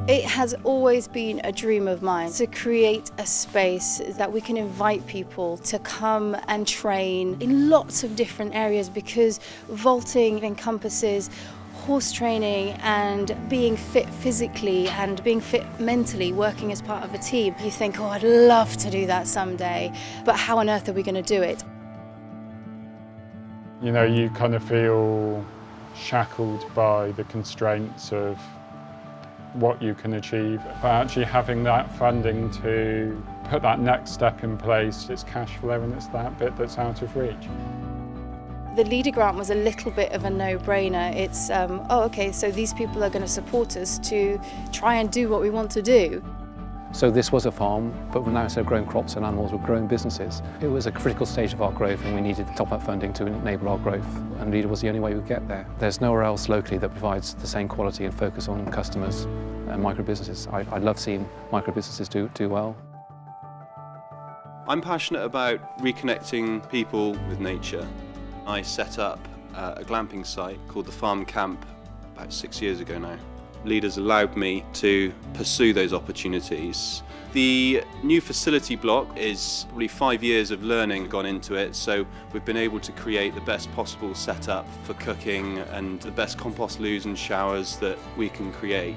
It has always been a dream of mine to create a space that we can invite people to come and train in lots of different areas, because vaulting encompasses horse training and being fit physically and being fit mentally, working as part of a team. You think, oh, I'd love to do that someday, but how on earth are we going to do it? You know, you kind of feel shackled by the constraints of what you can achieve, but actually having that funding to put that next step in place, it's cash flow and it's that bit that's out of reach. The leader grant was a little bit of a no-brainer. It's, oh, okay, so these people are going to support us to try and do what we want to do. So this was a farm, but now instead of growing crops and animals, we're growing businesses. It was a critical stage of our growth and we needed top-up funding to enable our growth, and Leader was the only way we could get there. There's nowhere else locally that provides the same quality and focus on customers and micro-businesses. I love seeing micro-businesses do well. I'm passionate about reconnecting people with nature. I set up a glamping site called the Farm Camp about 6 years ago now. Leaders allowed me to pursue those opportunities. The new facility block is probably 5 years of learning gone into it, so we've been able to create the best possible setup for cooking and the best compost loos and showers that we can create.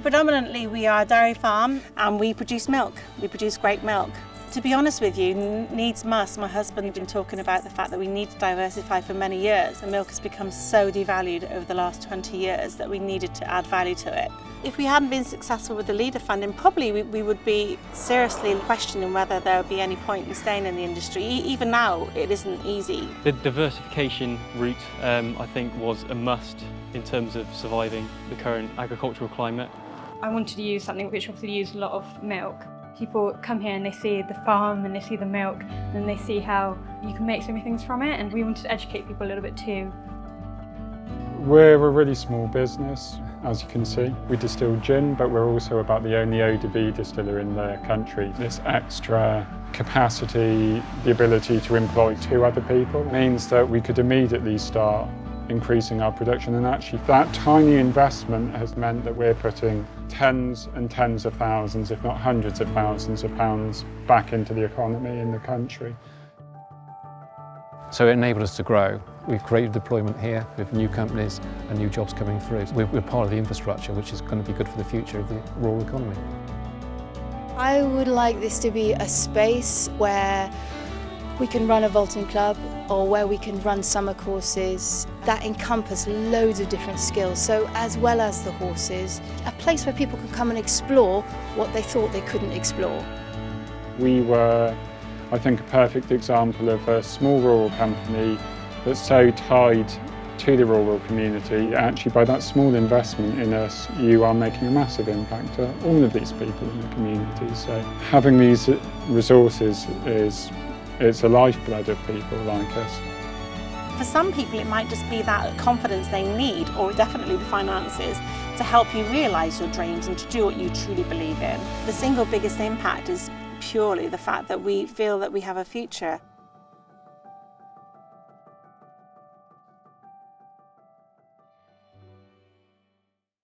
Predominantly we are a dairy farm and we produce milk. We produce great milk. To be honest with you, needs must. My husband has been talking about the fact that we need to diversify for many years. The milk has become so devalued over the last 20 years that we needed to add value to it. If we hadn't been successful with the leader funding, probably we would be seriously questioning whether there would be any point in staying in the industry. Even now, it isn't easy. The diversification route, I think, was a must in terms of surviving the current agricultural climate. I wanted to use something which obviously used a lot of milk. People come here and they see the farm and they see the milk and they see how you can make so many things from it, and we wanted to educate people a little bit too. We're a really small business, as you can see. We distill gin, but we're also about the only ODB distiller in the country. This extra capacity, the ability to employ 2 other people, means that we could immediately start increasing our production, and actually that tiny investment has meant that we're putting tens and tens of thousands, if not hundreds of thousands of pounds back into the economy in the country. So it enabled us to grow. We've created deployment here with new companies and new jobs coming through. We're part of the infrastructure, which is going to be good for the future of the rural economy. I would like this to be a space where we can run a vaulting club, or where we can run summer courses that encompass loads of different skills. So as well as the horses, a place where people can come and explore what they thought they couldn't explore. We were, I think, a perfect example of a small rural company that's so tied to the rural community. Actually, by that small investment in us, you are making a massive impact to all of these people in the community. So having these resources it's a lifeblood of people like us. For some people it might just be that confidence they need, or definitely the finances, to help you realise your dreams and to do what you truly believe in. The single biggest impact is purely the fact that we feel that we have a future.